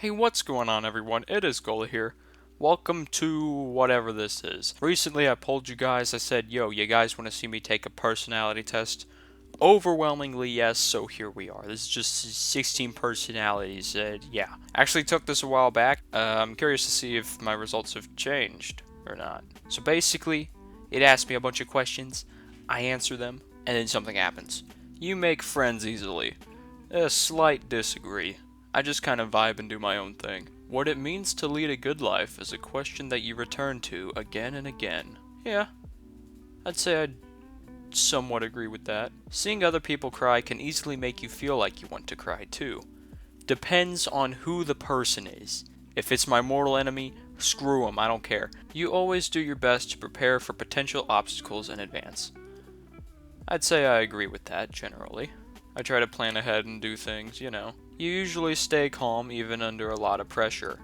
Hey, what's going on, everyone? It is GullYY here. Welcome to whatever this is. Recently, I polled you guys. I said, yo, you guys want to see me take a personality test? Overwhelmingly, yes, so here we are. This is just 16 personalities. Yeah. Actually took this a while back. I'm curious to see if my results have changed or not. So basically, it asked me a bunch of questions. I answer them, and then something happens. You make friends easily. A slight disagree. I just kind of vibe and do my own thing. What it means to lead a good life is a question that you return to again and again. Yeah, I'd say I'd somewhat agree with that. Seeing other people cry can easily make you feel like you want to cry too. Depends on who the person is. If it's my mortal enemy, screw 'em, I don't care. You always do your best to prepare for potential obstacles in advance. I'd say I agree with that, generally. I try to plan ahead and do things, you know. You usually stay calm even under a lot of pressure.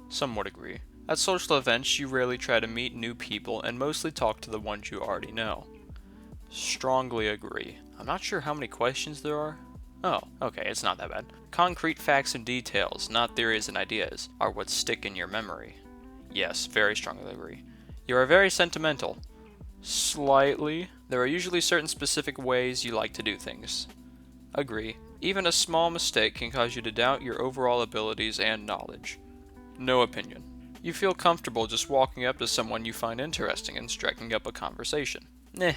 Somewhat agree. At social events, you rarely try to meet new people and mostly talk to the ones you already know. Strongly agree. I'm not sure how many questions there are. Oh, okay, it's not that bad. Concrete facts and details, not theories and ideas, are what stick in your memory. Yes, very strongly agree. You are very sentimental. Slightly. There are usually certain specific ways you like to do things. Agree. Even a small mistake can cause you to doubt your overall abilities and knowledge. No opinion. You feel comfortable just walking up to someone you find interesting and striking up a conversation. Nah.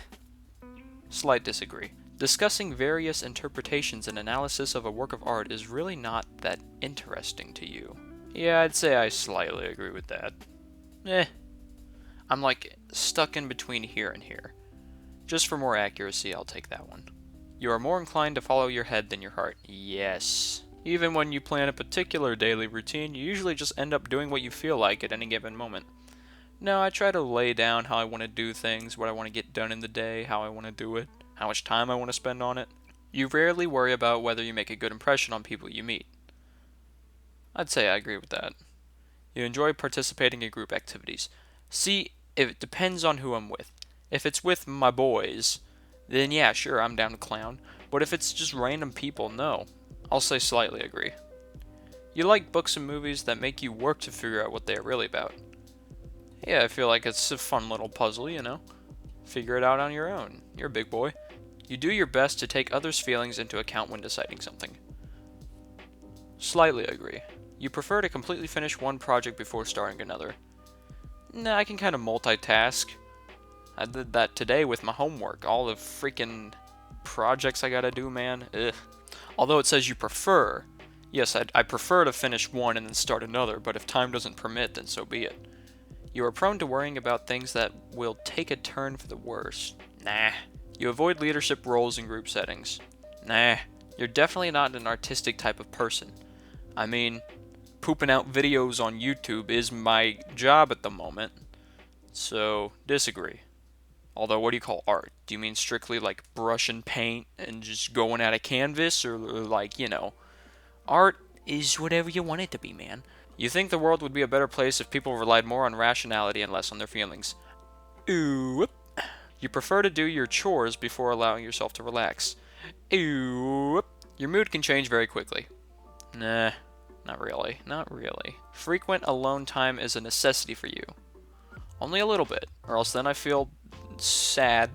Slight disagree. Discussing various interpretations and analysis of a work of art is really not that interesting to you. Yeah, I'd say I slightly agree with that. I'm like stuck in between here and here. Just for more accuracy, I'll take that one. You are more inclined to follow your head than your heart. Yes. Even when you plan a particular daily routine, you usually just end up doing what you feel like at any given moment. No, I try to lay down how I want to do things, what I want to get done in the day, how I want to do it, how much time I want to spend on it. You rarely worry about whether you make a good impression on people you meet. I'd say I agree with that. You enjoy participating in group activities. See, it depends on who I'm with. If it's with my boys, then yeah, sure, I'm down to clown. But if it's just random people, no. I'll say slightly agree. You like books and movies that make you work to figure out what they are really about. Yeah, I feel like it's a fun little puzzle, you know? Figure it out on your own. You're a big boy. You do your best to take others' feelings into account when deciding something. Slightly agree. You prefer to completely finish one project before starting another. Nah, I can kind of multitask. I did that today with my homework. All the freaking projects I gotta do, man. Ugh. Although it says you prefer. Yes, I prefer to finish one and then start another, but if time doesn't permit, then so be it. You are prone to worrying about things that will take a turn for the worse. Nah. You avoid leadership roles in group settings. Nah. You're definitely not an artistic type of person. I mean, pooping out videos on YouTube is my job at the moment. So, disagree. Although, what do you call art? Do you mean strictly like brush and paint and just going at a canvas? Or like, you know, art is whatever you want it to be, man. You think the world would be a better place if people relied more on rationality and less on their feelings. Ooh. You prefer to do your chores before allowing yourself to relax. Ooh. Your mood can change very quickly. Nah, not really. Not really. Frequent alone time is a necessity for you. Only a little bit, or else then I feel sad.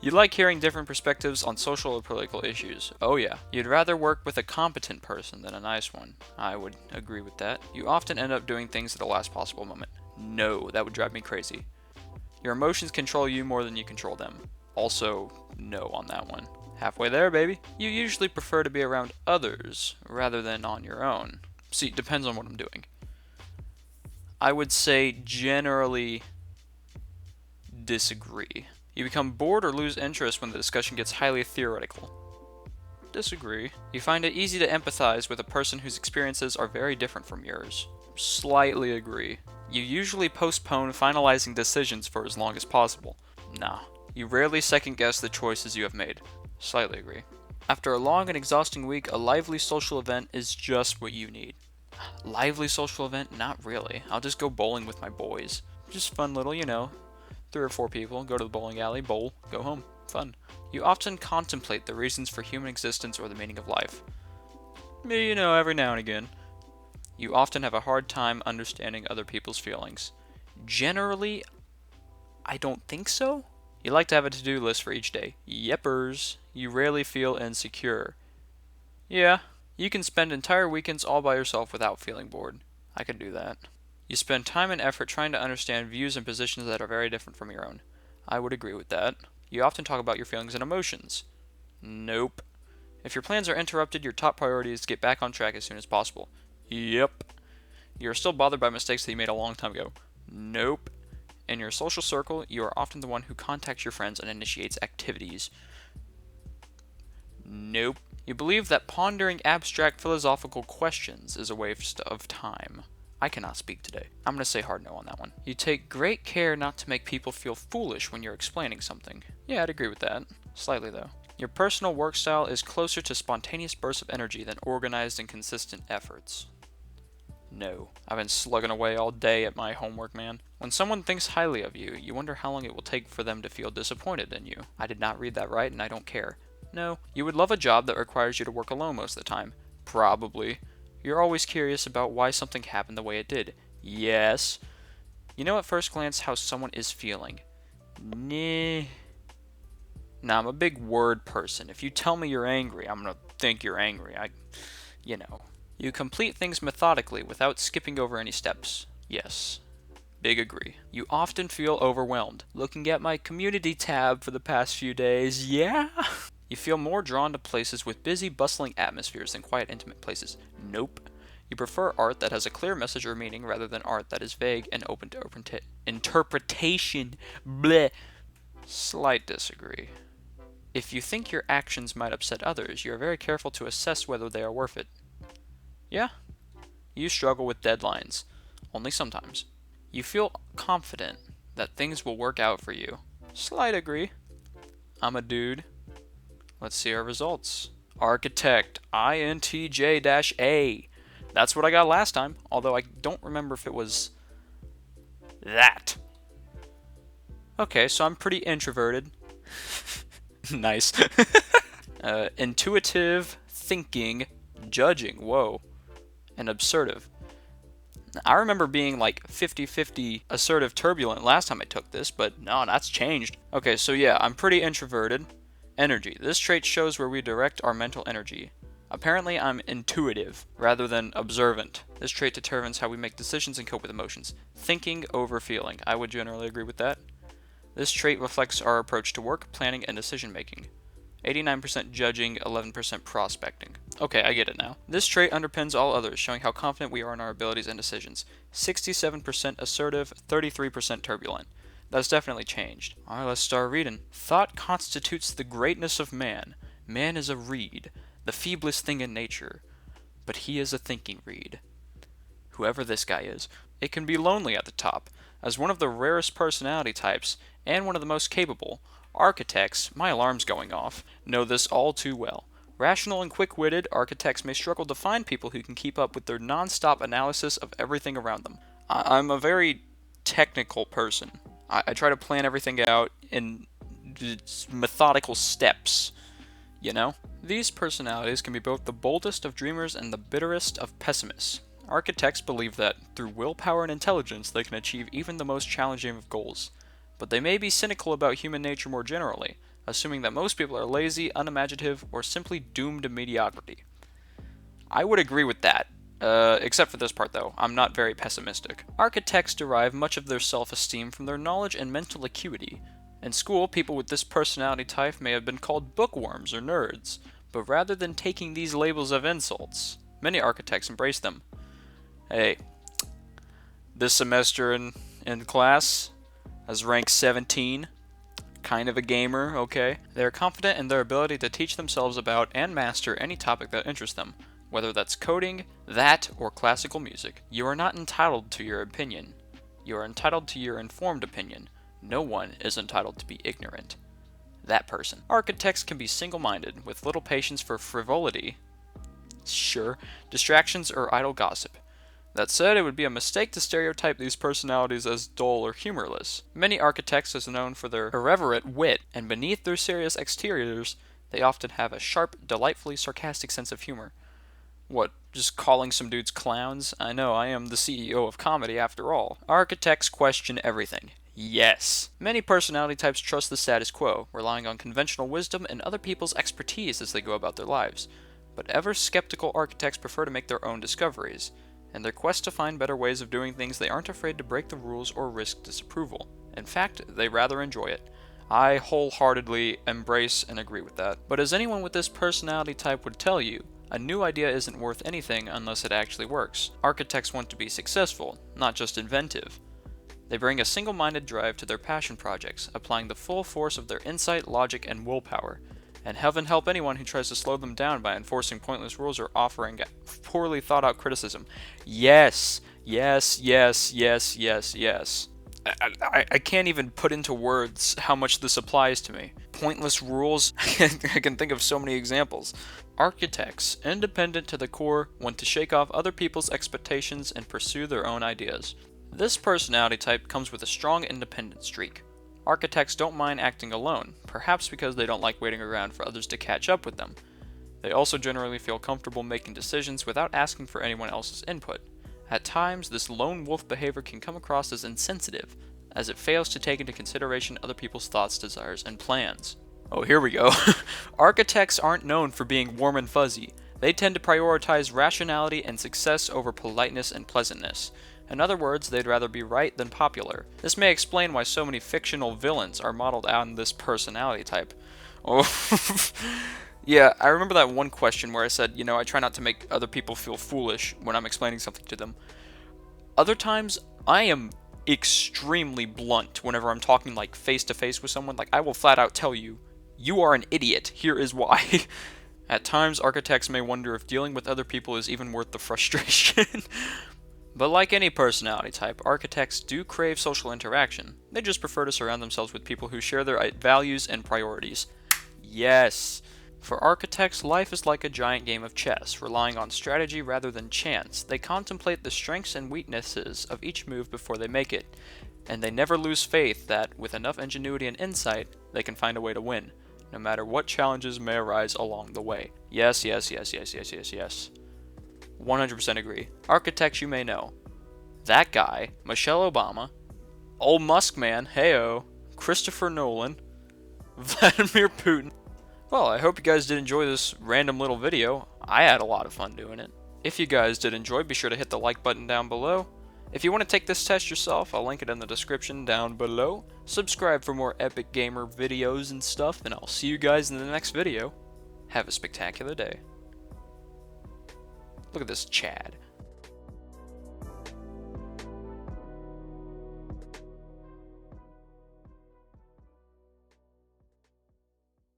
You like hearing different perspectives on social or political issues. Oh yeah. You'd rather work with a competent person than a nice one. I would agree with that. You often end up doing things at the last possible moment. No, that would drive me crazy. Your emotions control you more than you control them. Also, no on that one. Halfway there, baby. You usually prefer to be around others rather than on your own. See, it depends on what I'm doing. I would say generally disagree. You become bored or lose interest when the discussion gets highly theoretical. Disagree. You find it easy to empathize with a person whose experiences are very different from yours. Slightly agree. You usually postpone finalizing decisions for as long as possible. Nah. You rarely second guess the choices you have made. Slightly agree. After a long and exhausting week, a lively social event is just what you need. Lively social event? Not really. I'll just go bowling with my boys. Just fun little, you know, 3 or 4 people, go to the bowling alley, bowl, go home. Fun. You often contemplate the reasons for human existence or the meaning of life. You know, every now and again. You often have a hard time understanding other people's feelings. Generally, I don't think so. You like to have a to-do list for each day. Yepers. You rarely feel insecure. Yeah, you can spend entire weekends all by yourself without feeling bored. I could do that. You spend time and effort trying to understand views and positions that are very different from your own. I would agree with that. You often talk about your feelings and emotions. Nope. If your plans are interrupted, your top priority is to get back on track as soon as possible. Yep. You are still bothered by mistakes that you made a long time ago. Nope. In your social circle, you are often the one who contacts your friends and initiates activities. Nope. You believe that pondering abstract philosophical questions is a waste of time. I cannot speak today. I'm going to say hard no on that one. You take great care not to make people feel foolish when you're explaining something. Yeah, I'd agree with that. Slightly, though. Your personal work style is closer to spontaneous bursts of energy than organized and consistent efforts. No. I've been slugging away all day at my homework, man. When someone thinks highly of you, you wonder how long it will take for them to feel disappointed in you. I did not read that right, and I don't care. No. You would love a job that requires you to work alone most of the time. Probably. You're always curious about why something happened the way it did. Yes. You know at first glance how someone is feeling. Nah. Nah, I'm a big word person. If you tell me you're angry, I'm gonna think you're angry. You know. You complete things methodically without skipping over any steps. Yes. Big agree. You often feel overwhelmed. Looking at my community tab for the past few days, yeah? You feel more drawn to places with busy, bustling atmospheres than quiet, intimate places. Nope. You prefer art that has a clear message or meaning rather than art that is vague and open to interpretation. Bleh. Slight disagree. If you think your actions might upset others, you are very careful to assess whether they are worth it. Yeah. You struggle with deadlines. Only sometimes. You feel confident that things will work out for you. Slight agree. I'm a dude. Let's see our results. Architect, INTJ-A. That's what I got last time, although I don't remember if it was that. Okay, so I'm pretty introverted. Nice. Intuitive, thinking, judging, whoa, and assertive. I remember being like 50-50 assertive turbulent last time I took this, but no, that's changed. Okay, so yeah, I'm pretty introverted. Energy. This trait shows where we direct our mental energy. Apparently, I'm intuitive rather than observant. This trait determines how we make decisions and cope with emotions. Thinking over feeling. I would generally agree with that. This trait reflects our approach to work, planning, and decision making. 89% judging, 11% prospecting. Okay, I get it now. This trait underpins all others, showing how confident we are in our abilities and decisions. 67% assertive, 33% turbulent. That's definitely changed. Alright, let's start reading. Thought constitutes the greatness of man. Man is a reed, the feeblest thing in nature. But he is a thinking reed. Whoever this guy is. It can be lonely at the top. As one of the rarest personality types, and one of the most capable, architects, my alarm's going off, know this all too well. Rational and quick-witted, architects may struggle to find people who can keep up with their non-stop analysis of everything around them. I'm a very technical person. I try to plan everything out in methodical steps, you know? These personalities can be both the boldest of dreamers and the bitterest of pessimists. Architects believe that, through willpower and intelligence, they can achieve even the most challenging of goals. But they may be cynical about human nature more generally, assuming that most people are lazy, unimaginative, or simply doomed to mediocrity. I would agree with that. Except for this part though, I'm not very pessimistic. Architects derive much of their self-esteem from their knowledge and mental acuity. In school, people with this personality type may have been called bookworms or nerds, but rather than taking these labels of insults, many architects embrace them. Hey, this semester in class, as rank 17, kind of a gamer, okay? They are confident in their ability to teach themselves about and master any topic that interests them, whether that's coding, that, or classical music. You are not entitled to your opinion. You are entitled to your informed opinion. No one is entitled to be ignorant. That person. Architects can be single-minded, with little patience for frivolity, sure, distractions, or idle gossip. That said, it would be a mistake to stereotype these personalities as dull or humorless. Many architects are known for their irreverent wit, and beneath their serious exteriors, they often have a sharp, delightfully sarcastic sense of humor. What, just calling some dudes clowns? I know, I am the CEO of comedy after all. Architects question everything. Yes. Many personality types trust the status quo, relying on conventional wisdom and other people's expertise as they go about their lives. But ever skeptical architects prefer to make their own discoveries. In their quest to find better ways of doing things, they aren't afraid to break the rules or risk disapproval. In fact, they rather enjoy it. I wholeheartedly embrace and agree with that. But as anyone with this personality type would tell you, a new idea isn't worth anything unless it actually works. Architects want to be successful, not just inventive. They bring a single-minded drive to their passion projects, applying the full force of their insight, logic, and willpower. And heaven help anyone who tries to slow them down by enforcing pointless rules or offering poorly thought-out criticism. Yes, yes, yes, yes, yes, yes. I can't even put into words how much this applies to me. Pointless rules? I can think of so many examples. Architects, independent to the core, want to shake off other people's expectations and pursue their own ideas. This personality type comes with a strong independent streak. Architects don't mind acting alone, perhaps because they don't like waiting around for others to catch up with them. They also generally feel comfortable making decisions without asking for anyone else's input. At times, this lone wolf behavior can come across as insensitive, as it fails to take into consideration other people's thoughts, desires, and plans. Oh, here we go. Architects aren't known for being warm and fuzzy. They tend to prioritize rationality and success over politeness and pleasantness. In other words, they'd rather be right than popular. This may explain why so many fictional villains are modeled on this personality type. Oh, yeah, I remember that one question where I said, I try not to make other people feel foolish when I'm explaining something to them. Other times, I am extremely blunt whenever I'm talking like face to face with someone. Like, I will flat out tell you, you are an idiot, here is why. At times, architects may wonder if dealing with other people is even worth the frustration. But like any personality type, architects do crave social interaction. They just prefer to surround themselves with people who share their values and priorities. Yes. For architects, life is like a giant game of chess, relying on strategy rather than chance. They contemplate the strengths and weaknesses of each move before they make it, and they never lose faith that, with enough ingenuity and insight, they can find a way to win, no matter what challenges may arise along the way. Yes, yes, yes, yes, yes, yes, yes. 100% agree. Architects you may know. That guy, Michelle Obama, old Musk man, heyo, Christopher Nolan, Vladimir Putin. Well, I hope you guys did enjoy this random little video. I had a lot of fun doing it. If you guys did enjoy, be sure to hit the like button down below. If you want to take this test yourself, I'll link it in the description down below. Subscribe for more epic gamer videos and stuff, and I'll see you guys in the next video. Have a spectacular day. Look at this Chad.